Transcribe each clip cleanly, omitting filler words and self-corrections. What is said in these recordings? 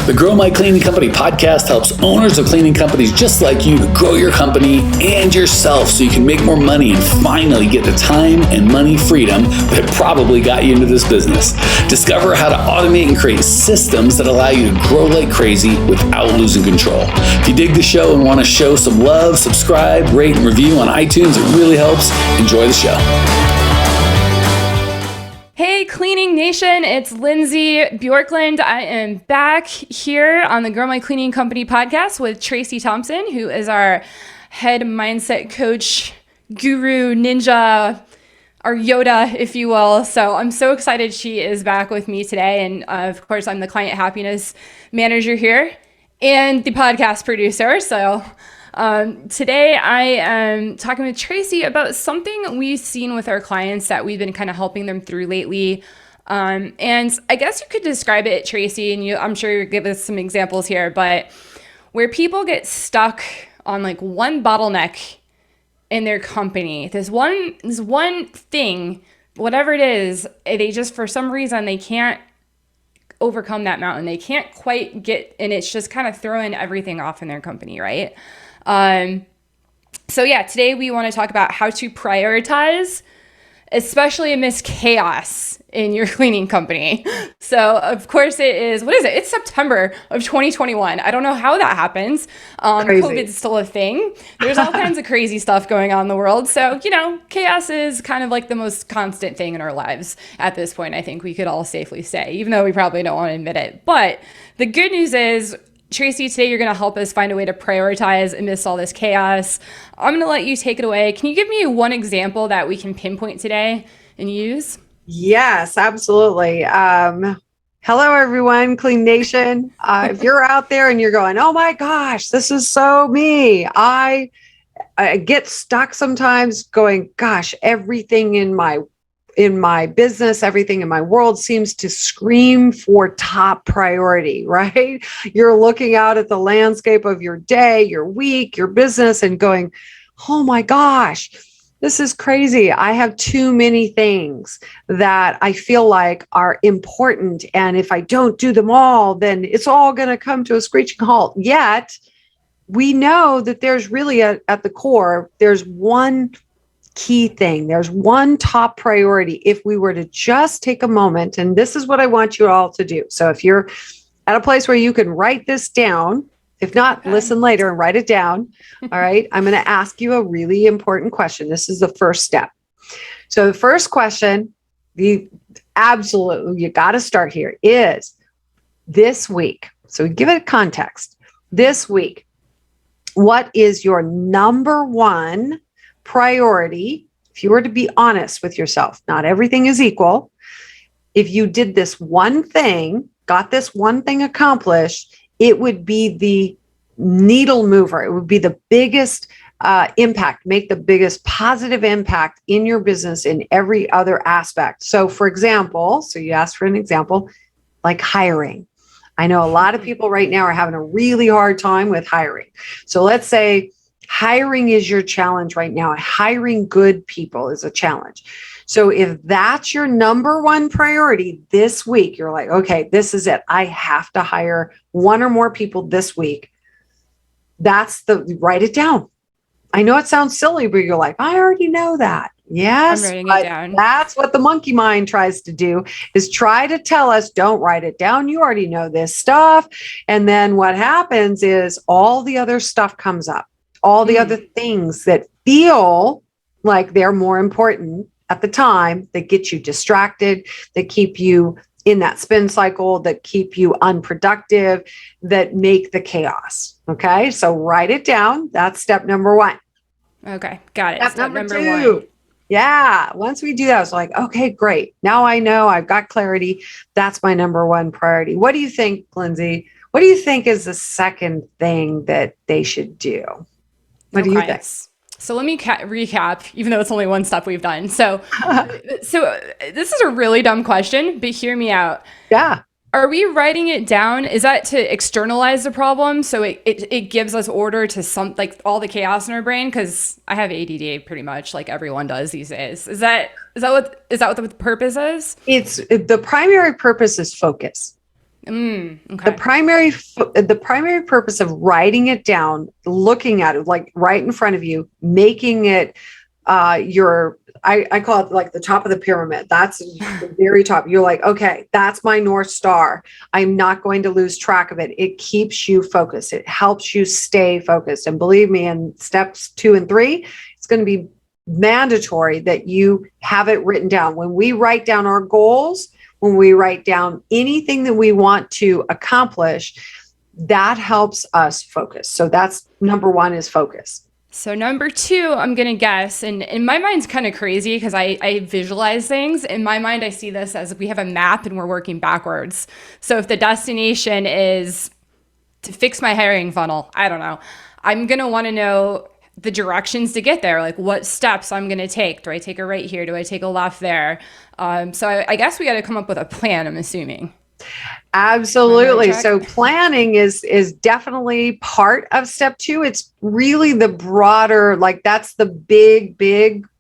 The Grow My Cleaning Company podcast helps owners of cleaning companies just like you to grow your company and yourself so you can make more money and finally get the time and money freedom that probably got you into this business. Discover how to automate and create systems that allow you to grow like crazy without losing control. If you dig the show and want to show some love, subscribe, rate, and review on iTunes. It really helps. Enjoy the show. Hey, Cleaning Nation, it's Lindsay Bjorkland. I am back here on the Grow My Cleaning Company podcast with Tracey Thompson, who is our head mindset coach, guru, ninja, our Yoda, if you will. So I'm so excited she is back with me today. And of course, I'm the client happiness manager here and the podcast producer. So today I am talking with Tracey about something we've seen with our clients that we've been kind of helping them through lately. And I guess you could describe it, Tracey, and I'm sure you'll give us some examples here, but where people get stuck on like one bottleneck in their company, this one thing, whatever it is, they just, for some reason, they can't overcome that mountain. They can't quite get, and it's just kind of throwing everything off in their company, right? So yeah, today we want to talk about how to prioritize, especially amidst chaos in your cleaning company. So of course it is, what is it? It's September of 2021. I don't know how that happens. COVID's still a thing. There's all kinds of crazy stuff going on in the world. So, chaos is kind of like the most constant thing in our lives at this point. I think we could all safely say, even though we probably don't want to admit it. But the good news is, Tracey, today you're going to help us find a way to prioritize amidst all this chaos. I'm going to let you take it away. Can you give me one example that we can pinpoint today and use? Yes, absolutely. Hello, everyone, Clean Nation. If you're out there and you're going, oh my gosh, this is so me. I get stuck sometimes going, gosh, everything in my business, everything in my world seems to scream for top priority, right? You're looking out at the landscape of your day, your week, your business, and going, oh my gosh, this is crazy. I have too many things that I feel like are important. And if I don't do them all, then it's all going to come to a screeching halt. Yet we know that there's really at the core, there's one key thing. There's one top priority. If we were to just take a moment, and this is what I want you all to do. So if you're at a place where you can write this down, if not, listen later and write it down. All right. I'm going to ask you a really important question. This is the first step. So the first question, you got to start here, is this week. So give it context. This week, what is your number one priority? If you were to be honest with yourself, not everything is equal. If you did this one thing, got this one thing accomplished, it would be the needle mover. It would be the biggest impact, make the biggest positive impact in your business in every other aspect. So for example, so you asked for an example, like hiring. I know a lot of people right now are having a really hard time with hiring. So let's say hiring is your challenge right now. Hiring good people is a challenge. So if that's your number one priority this week, you're like, okay, this is it. I have to hire one or more people this week. Write it down. I know it sounds silly, but you're like, I already know that. Yes, I'm writing it down. That's what the monkey mind tries to do, is try to tell us, don't write it down. You already know this stuff. And then what happens is all the other stuff comes up. All the other things that feel like they're more important at the time, that get you distracted, that keep you in that spin cycle, that keep you unproductive, that make the chaos. Okay. So write it down. That's step number one. Okay. Got it. Step number two. One. Yeah. Once we do that, it's like, okay, great. Now I know I've got clarity. That's my number one priority. What do you think, Lindsay? What do you think is the second thing that they should do? What do you think? So let me recap, even though it's only one step we've done. So this is a really dumb question, but hear me out. Yeah. Are we writing it down? Is that to externalize the problem? So it gives us order to some, like all the chaos in our brain? Because I have ADD pretty much, like everyone does these days. Is that what the purpose is? It's the primary purpose is focus. Okay. The primary purpose of writing it down, looking at it like right in front of you, making it I call it like the top of the pyramid. That's the very top. You're like, okay, that's my North Star. I'm not going to lose track of it. It keeps you focused. It helps you stay focused. And believe me, in steps 2 and 3, it's going to be mandatory that you have it written down. When we write down our goals, when we write down anything that we want to accomplish, that helps us focus. So that's number 1 is focus. So number 2, I'm going to guess, and in my mind's kind of crazy because I visualize things. In my mind, I see this as we have a map and we're working backwards. So if the destination is to fix my hiring funnel, I don't know, I'm going to want to know the directions to get there, like what steps I'm going to take. Do I take a right here? Do I take a left there? So I guess we got to come up with a plan, I'm assuming. Absolutely. So planning is definitely part of step 2. It's really the broader, like that's the big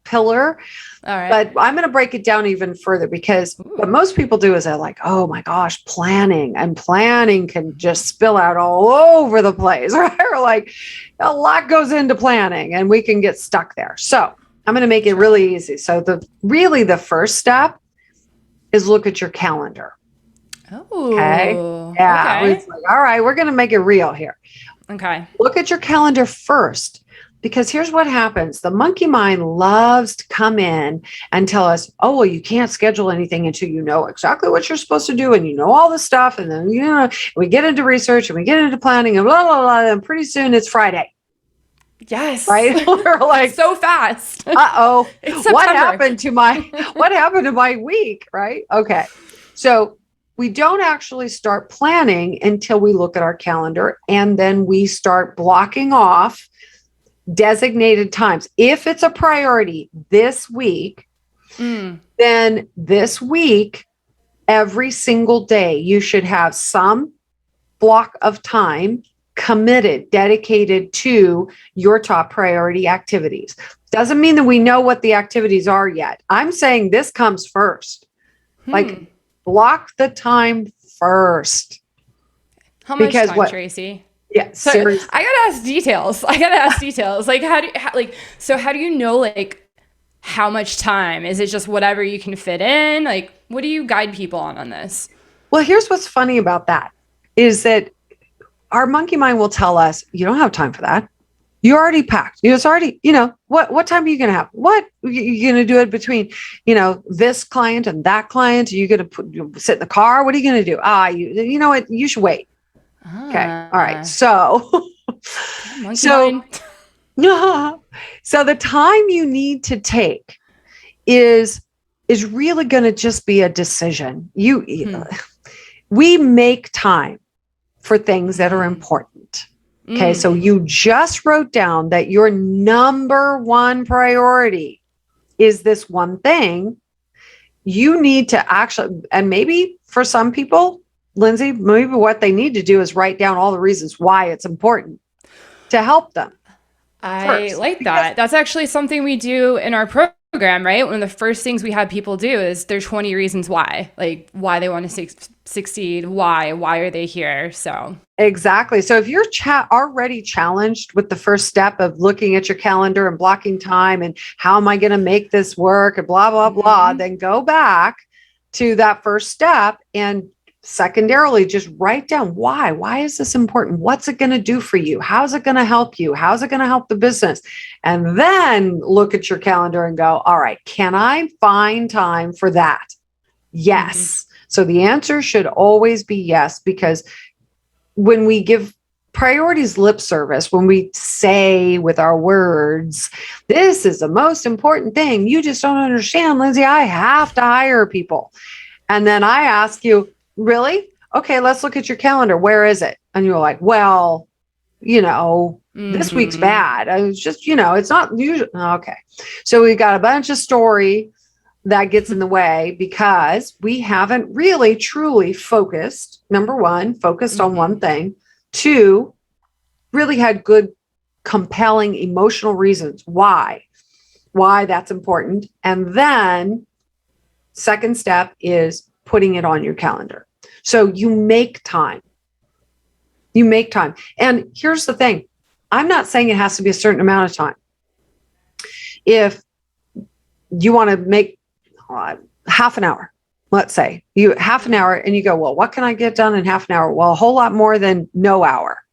pillar. All right. But I'm going to break it down even further because what most people do is they're like, oh my gosh, planning, and planning can just spill out all over the place, right? Or like a lot goes into planning and we can get stuck there. So I'm going to make it really easy. So the first step is look at your calendar. Oh, okay. Yeah. Okay. It's like, all right, we're going to make it real here. Okay. Look at your calendar first, because here's what happens. The monkey mind loves to come in and tell us, oh, well, you can't schedule anything until you know exactly what you're supposed to do. And you know all the stuff. And then, we get into research and we get into planning and blah, blah, blah. And pretty soon it's Friday. Yes. Right. We're like so fast. Uh-oh. What happened to my week? Right. Okay. So we don't actually start planning until we look at our calendar, and then we start blocking off designated times. If it's a priority this week, then this week, every single day, you should have some block of time committed, dedicated to your top priority activities. Doesn't mean that we know what the activities are yet. I'm saying this comes first. Like, block the time first. How much time, Tracey? Yeah, so seriously. I gotta ask details. Like, how do you know, like, how much time? Is it just whatever you can fit in? Like, what do you guide people on this? Well, here's what's funny about that is that our monkey mind will tell us, you don't have time for that. You're already packed. It's already, what time are you going to have? What you're going to do it between, this client and that client? Are you going to sit in the car? What are you going to do? You know what? You should wait. Okay. All right. So the time you need to take is really going to just be a decision. We make time for things that are important. Okay, so you just wrote down that your number 1 priority is this one thing. You need to actually, and maybe for some people, Lindsay, maybe what they need to do is write down all the reasons why it's important to help them. I like that. That's actually something we do in our program, right? One of the first things we have people do is there's 20 reasons why, like why they want to succeed, why are they here? So exactly. So if you're already challenged with the first step of looking at your calendar and blocking time and how am I going to make this work and blah, blah, blah, then go back to that first step and secondarily just write down why is this important? What's it going to do for you? How's it going to help you? How's it going to help the business? And then look at your calendar and go, all right, can I find time for that? Yes. So the answer should always be yes, because when we give priorities lip service, when we say with our words, this is the most important thing, you just don't understand, Lindsay, I have to hire people. And then I ask you, really? Okay, let's look at your calendar. Where is it? And you're like, well, this week's bad. I was just, it's not usual. Okay. So we got a bunch of story that gets in the way because we haven't really truly focused. Number 1, focused on one thing. 2, really had good, compelling, emotional reasons why that's important. And then second step is putting it on your calendar. So you make time. You make time. And here's the thing. I'm not saying it has to be a certain amount of time. If you want to make half an hour, let's say you half an hour and you go, well, what can I get done in half an hour? Well, a whole lot more than no hour.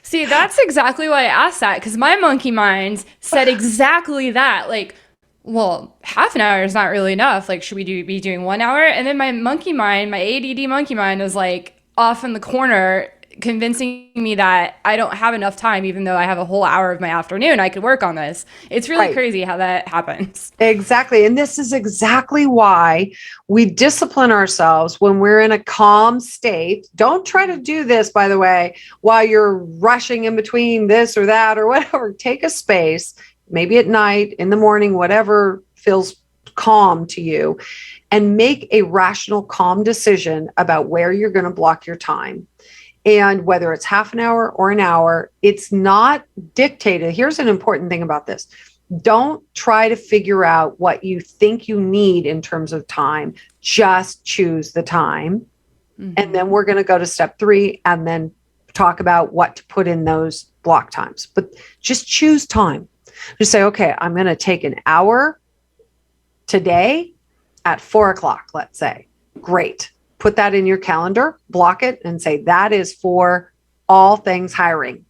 See, that's exactly why I asked that, because my monkey mind said exactly that. Like, well, half an hour is not really enough. Like, should we be doing 1 hour? And then my monkey mind, my ADD monkey mind, is like off in the corner, convincing me that I don't have enough time, even though I have a whole hour of my afternoon I could work on this. It's really crazy how that happens. Exactly. And this is exactly why we discipline ourselves when we're in a calm state. Don't try to do this, by the way, while you're rushing in between this or that or whatever. Take a space, maybe at night, in the morning, whatever feels calm to you, and make a rational, calm decision about where you're going to block your time. And whether it's half an hour or an hour, it's not dictated. Here's an important thing about this. Don't try to figure out what you think you need in terms of time. Just choose the time. Mm-hmm. And then we're going to go to step 3 and then talk about what to put in those block times. But just choose time. Just say, okay, I'm going to take an hour today at 4:00, let's say. Great. Put that in your calendar, block it, and say that is for all things hiring,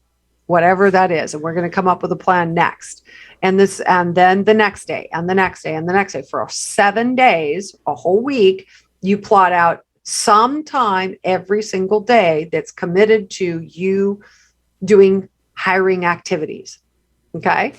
whatever that is. And we're going to come up with a plan next. And then the next day, and the next day, and the next day. For 7 days, a whole week, you plot out some time every single day that's committed to you doing hiring activities. Okay?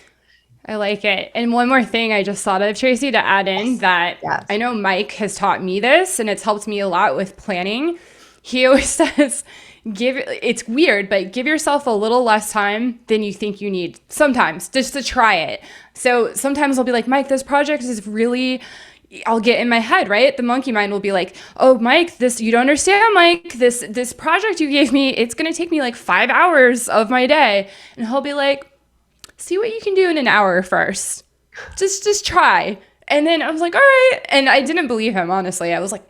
I like it. And one more thing I just thought of, Tracey, to add in that I know Mike has taught me this, and it's helped me a lot with planning. He always says, it's weird, but give yourself a little less time than you think you need sometimes, just to try it. So sometimes I'll be like, Mike, this project is really, I'll get in my head, right? The monkey mind will be like, oh, Mike, you don't understand, Mike, this project you gave me, it's going to take me like 5 hours of my day. And he'll be like, see what you can do in an hour first. Just try. And then I was like, all right. And I didn't believe him, honestly. I was like,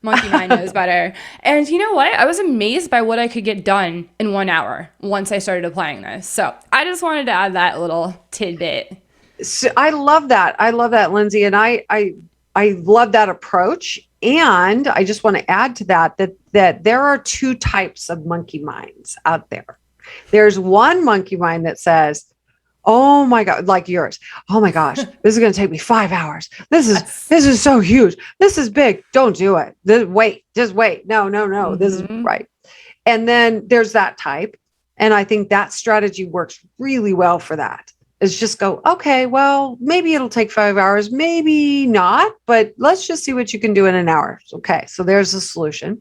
monkey mind knows better. And you know what? I was amazed by what I could get done in 1 hour once I started applying this. So I just wanted to add that little tidbit. So I love that. I love that, Lindsay. And I love that approach. And I just want to add to that there are 2 types of monkey minds out there. There's one monkey mind that says, oh my God, like yours. Oh my gosh, this is going to take me 5 hours. This is so huge. This is big. Don't do it. Just wait. No. Mm-hmm. This is right. And then there's that type. And I think that strategy works really well for that. Is just go, okay, well, maybe it'll take 5 hours, maybe not, but let's just see what you can do in an hour. Okay. So there's a solution.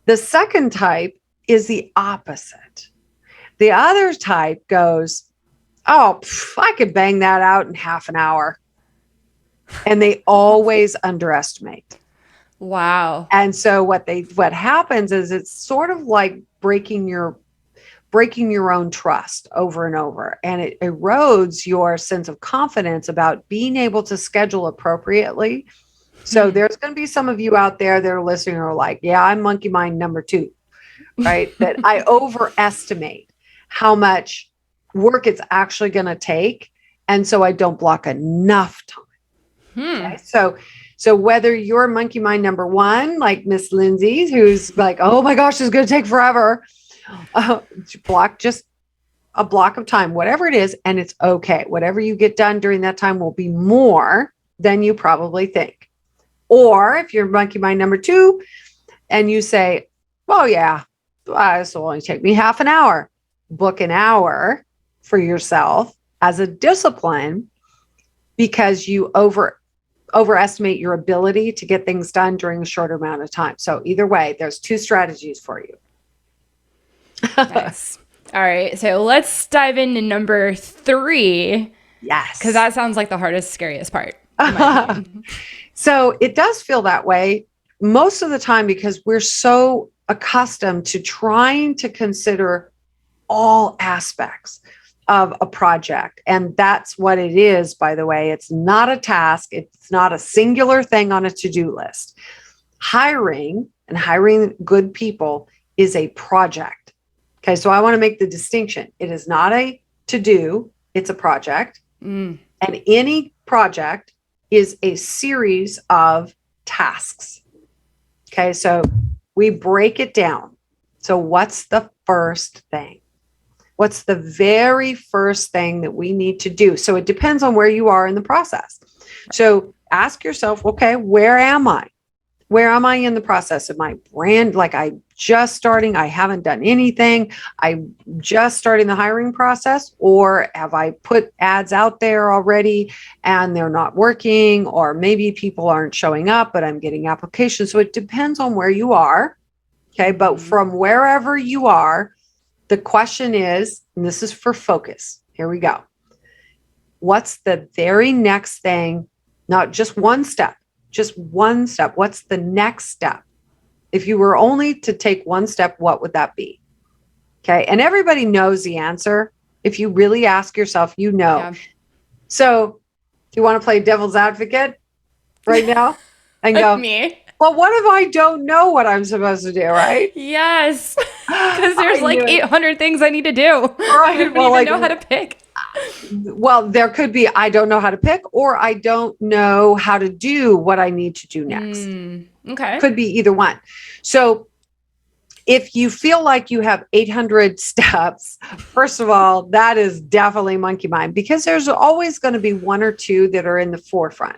The second type is the opposite. The other type goes, oh, I could bang that out in half an hour. And they always underestimate. Wow. And so what happens is it's sort of like breaking your own trust over and over. And it erodes your sense of confidence about being able to schedule appropriately. So there's going to be some of you out there that are listening who are like, yeah, I'm monkey mind number 2, right? That I overestimate how much work it's actually going to take. And so I don't block enough time. Okay? So whether you're monkey mind number 1, like Miss Lindsay, who's like, oh my gosh, it's going to take forever, block just a block of time, whatever it is. And it's okay. Whatever you get done during that time will be more than you probably think. Or if you're monkey mind number 2 and you say, oh yeah, this will only take me half an hour, book an hour for yourself as a discipline, because you overestimate your ability to get things done during a shorter amount of time. So either way, there's 2 strategies for you. Nice. All right. So let's dive into number 3. Yes. Because that sounds like the hardest, scariest part. So it does feel that way most of the time because we're so accustomed to trying to consider all aspects of a project. And that's what it is, by the way. It's not a task. It's not a singular thing on a to-do list. Hiring and hiring good people is a project. Okay, so I want to make the distinction. It is not a to-do, it's a project. And any project is a series of tasks. Okay, so we break it down. So what's the first thing? What's the very first thing that we need to do? So it depends on where you are in the process. So ask yourself, okay, where am I? Where am I in the process of my brand? Like I just starting, I haven't done anything. I'm just starting the hiring process, or have I put ads out there already and they're not working, or maybe people aren't showing up, but I'm getting applications. So it depends on where you are. Okay. But from wherever you are, the question is, and this is for focus. Here we go. What's the very next thing? Not just one step. Just one step. What's the next step? If you were only to take one step, what would that be? Okay. And everybody knows the answer. If you really ask yourself, you know. Yeah. So do you want to play devil's advocate right now and go, me? Well, what if I don't know what I'm supposed to do, right? Yes. Because there's like 800 things I need to do. Right. I don't even know how to pick. Well, there could be, I don't know how to pick, or I don't know how to do what I need to do next. Okay. Could be either one. So if you feel like you have 800 steps, first of all, that is definitely monkey mind, because there's always going to be one or two that are in the forefront.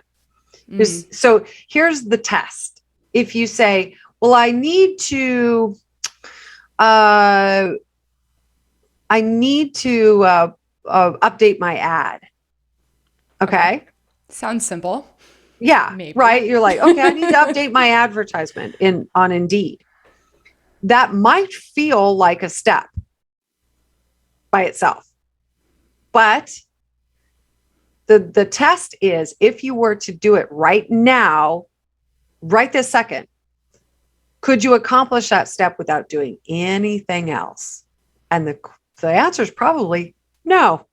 So here's the test. If you say, well, I need to update my ad. Okay. Sounds simple. Yeah. Maybe. Right. You're like, okay, I need to update my advertisement on Indeed. That might feel like a step by itself. But the test is, if you were to do it right now, right this second, could you accomplish that step without doing anything else? And the answer is probably no.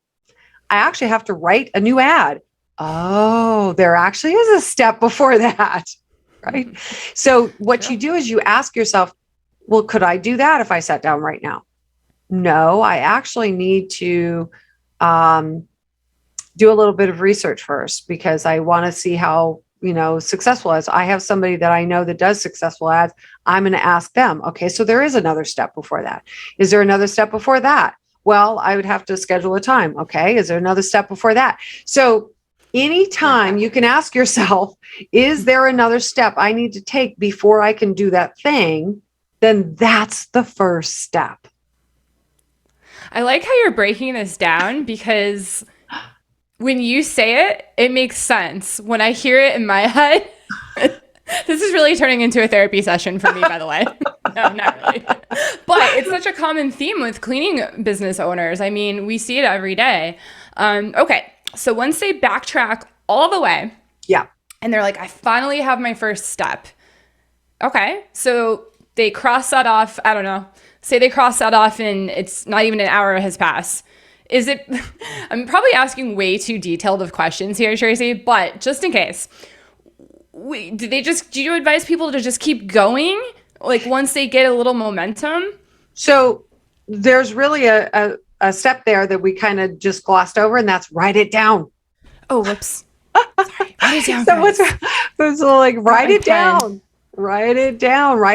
I actually have to write a new ad. Oh, there actually is a step before that, right? So what you do is you ask yourself, well, could I do that if I sat down right now? No, I actually need to do a little bit of research first, because I want to see how, successful ads. I have somebody that I know that does successful ads. I'm going to ask them. Okay, so there is another step before that. Is there another step before that? Well, I would have to schedule a time. Okay, is there another step before that? So anytime you can ask yourself, is there another step I need to take before I can do that thing? Then that's the first step. I like how you're breaking this down, because when you say it, it makes sense. When I hear it in my head, this is really turning into a therapy session for me, by the way. No, not really. But it's such a common theme with cleaning business owners. I mean, we see it every day. Okay, so once they backtrack all the way, yeah, and they're like, I finally have my first step. Okay, so they cross that off, I don't know, say they cross that off and it's not even an hour has passed. Is it, I'm probably asking way too detailed of questions here, Tracey, but just in case, do you advise people to just keep going? Like once they get a little momentum? So there's really a step there that we kind of just glossed over, and that's write it down. Oh, whoops. Sorry. Write it down. So like write it down. Write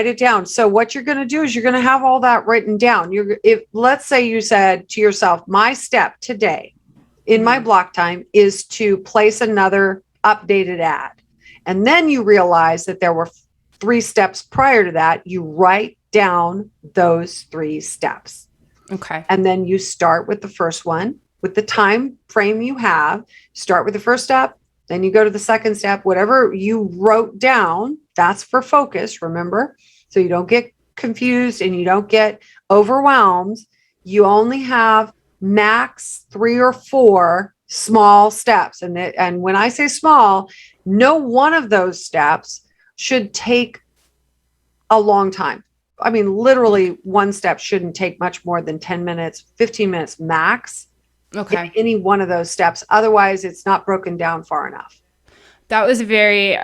it down. So what you're going to do is you're going to have all that written down. If let's say you said to yourself, my step today in my block time is to place another updated ad. And then you realize that there were 3 steps prior to that. You write down those 3 steps. Okay. And then you start with the first one with the time frame you have. Start with the first step. Then you go to the second step, whatever you wrote down, that's for focus, remember? So you don't get confused and you don't get overwhelmed. You only have max 3 or 4 small steps. And when I say small, no one of those steps should take a long time. I mean, literally one step shouldn't take much more than 10 minutes, 15 minutes max. Okay. Any one of those steps. Otherwise, it's not broken down far enough. That was very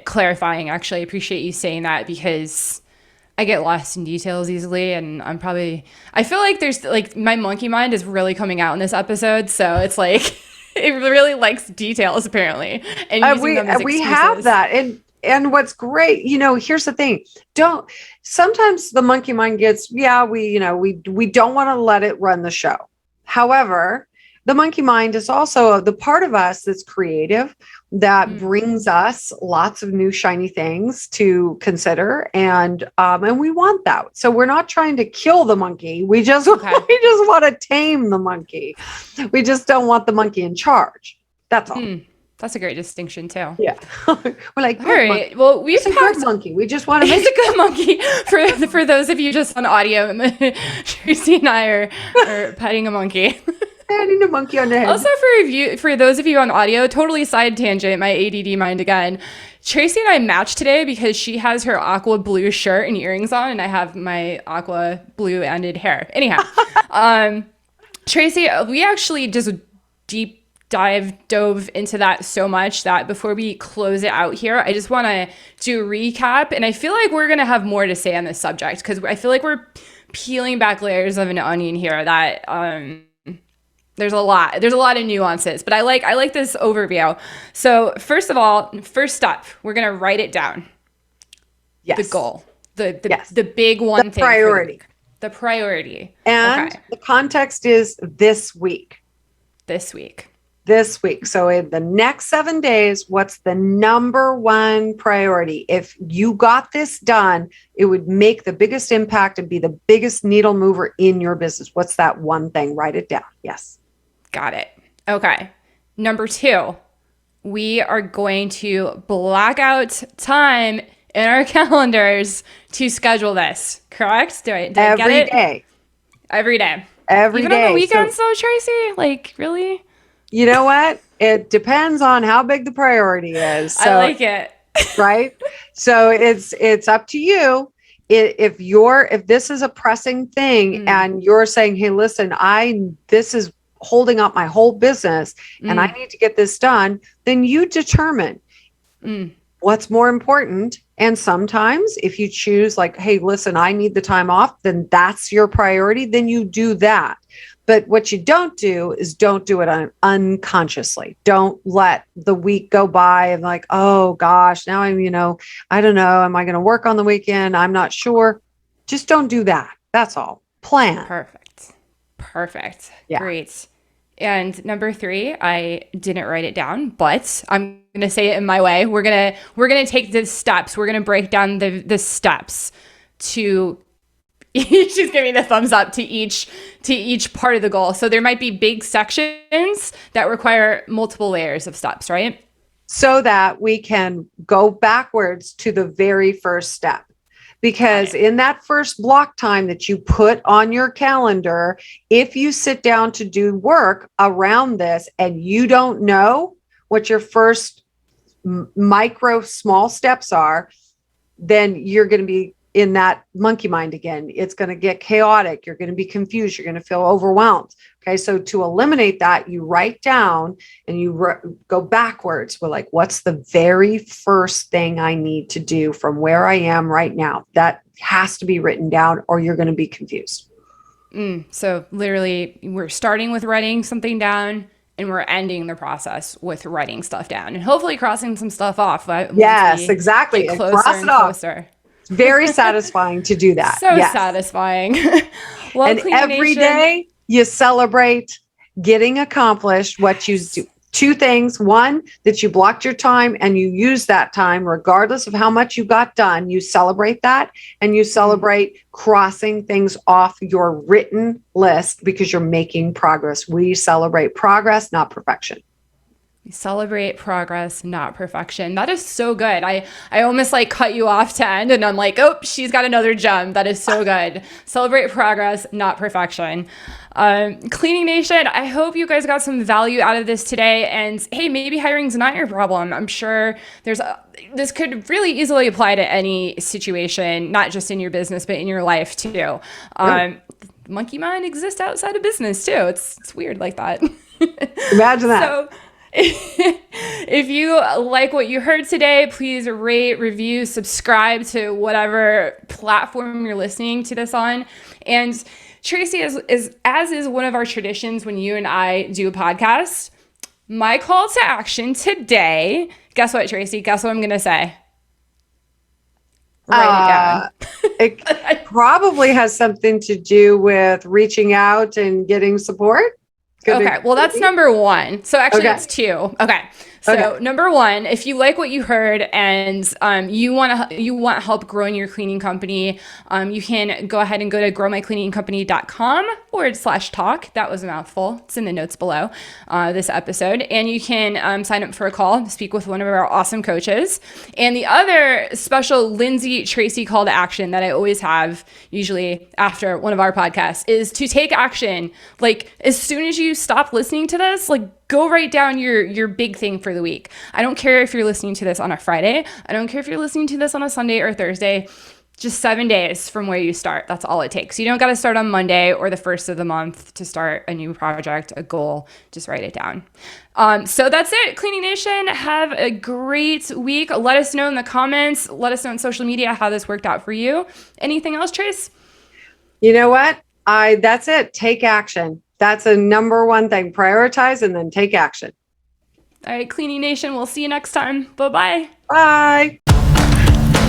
clarifying, actually. I appreciate you saying that, because I get lost in details easily, and I feel like there's like my monkey mind is really coming out in this episode. So it's like, it really likes details apparently. And using them as excuses. We have that. And what's great, here's the thing. Sometimes the monkey mind gets, we don't want to let it run the show. However, the monkey mind is also the part of us that's creative, that brings us lots of new shiny things to consider, and we want that. So we're not trying to kill the monkey. We just want to tame the monkey. We just don't want the monkey in charge. That's all. That's a great distinction too. Yeah, we're like, all right. Monkey. Well, we've packed monkey. We just want to make a good monkey. For those of you just on audio, Tracey and I are petting a monkey. Patting a monkey on the head. Also, for those of you on audio, totally side tangent, my ADD mind again. Tracey and I matched today because she has her aqua blue shirt and earrings on, and I have my aqua blue ended hair. Anyhow, Tracey, we actually just dove into that so much that before we close it out here, I just want to do a recap. And I feel like we're going to have more to say on this subject because I feel like we're peeling back layers of an onion here that there's a lot of nuances, but I like this overview. So first of all, first step, we're going to write it down. Yes. The goal, the big one thing. The priority. And the context is this week. So in the next 7 days, what's the number one priority? If you got this done, it would make the biggest impact and be the biggest needle mover in your business. What's that one thing? Write it down. Yes. Got it. Okay. Number 2, we are going to block out time in our calendars to schedule this. Correct? Did I get it? Every day. Even on the weekends, though, Tracey? Like, really? You know what? It depends on how big the priority is. So, I like it. Right? So it's up to you. If this is a pressing thing and you're saying, hey, listen, this is holding up my whole business and I need to get this done, then you determine what's more important. And sometimes if you choose like, hey, listen, I need the time off, then that's your priority, then you do that. But what you don't do is don't do it unconsciously. Don't let the week go by and like, oh gosh, now I'm, I don't know. Am I going to work on the weekend? I'm not sure. Just don't do that. That's all. Plan. Perfect. Yeah. Great. And number 3, I didn't write it down, but I'm going to say it in my way. We're going to take the steps. We're going to break down the steps to she's giving the thumbs up to each part of the goal. So there might be big sections that require multiple layers of steps, right? So that we can go backwards to the very first step. Because in that first block time that you put on your calendar, if you sit down to do work around this and you don't know what your first micro small steps are, then you're going to be in that monkey mind again. It's going to get chaotic. You're going to be confused. You're going to feel overwhelmed. Okay. So to eliminate that, you write down and you go backwards. We're like, what's the very first thing I need to do from where I am right now? That has to be written down or you're going to be confused. So literally we're starting with writing something down and we're ending the process with writing stuff down and hopefully crossing some stuff off. Yes, exactly. And cross it off. Very satisfying to do that. Satisfying. Well, and every day you celebrate getting accomplished what you do. 2 things. 1, that you blocked your time and you use that time regardless of how much you got done. You celebrate that and you celebrate crossing things off your written list because you're making progress. We celebrate progress, not perfection. We celebrate progress, not perfection. That is so good. I almost like cut you off to end and I'm like, oh, she's got another gem. That is so good. Celebrate progress, not perfection. Cleaning Nation, I hope you guys got some value out of this today. And hey, maybe hiring's not your problem. I'm sure this could really easily apply to any situation, not just in your business, but in your life too. Monkey mind exists outside of business too. It's weird like that. Imagine that. If you like what you heard today, please rate, review, subscribe to whatever platform you're listening to this on. And Tracey, as is one of our traditions when you and I do a podcast, my call to action today, guess what, Tracey? Guess what I'm going to say? Write it down. It probably has something to do with reaching out and getting support. Okay, well, that's number one. So actually, that's two. Okay. So number one, if you like what you heard and you want help growing your cleaning company, you can go ahead and go to growmycleaningcompany.com/talk. That was a mouthful. It's in the notes below this episode. And you can sign up for a call to speak with one of our awesome coaches. And the other special Lindsay Tracey call to action that I always have, usually after one of our podcasts, is to take action. Like, as soon as you stop listening to this, like, go write down your big thing for the week. I don't care if you're listening to this on a Friday. I don't care if you're listening to this on a Sunday or Thursday. Just 7 days from where you start. That's all it takes. You don't got to start on Monday or the first of the month to start a new project, a goal. Just write it down. So that's it. Cleaning Nation, have a great week. Let us know in the comments. Let us know on social media how this worked out for you. Anything else, Trace? You know what? That's it. Take action. That's a number one thing. Prioritize and then take action. All right, Cleaning Nation, we'll see you next time. Bye-bye. Bye.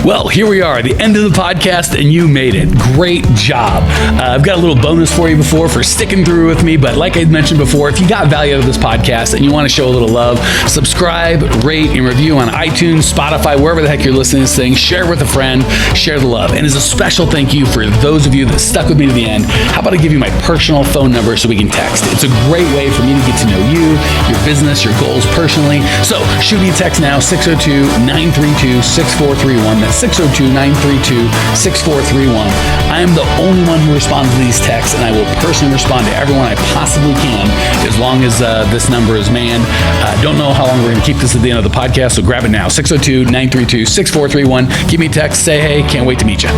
Well, here we are, the end of the podcast, and you made it. Great job. I've got a little bonus for you for sticking through with me, but like I mentioned before, if you got value out of this podcast and you want to show a little love, subscribe, rate, and review on iTunes, Spotify, wherever the heck you're listening to this thing. Share it with a friend, share the love. And as a special thank you for those of you that stuck with me to the end, how about I give you my personal phone number so we can text? It's a great way for me to get to know you, your business, your goals personally. So shoot me a text now, 602-932-6431. That's 602-932-6431. I am the only one who responds to these texts, and I will personally respond to everyone I possibly can as long as this number is manned. Don't know how long we're going to keep this at the end of the podcast, so grab it now, 602-932-6431. Give me a text, say hey, can't wait to meet you.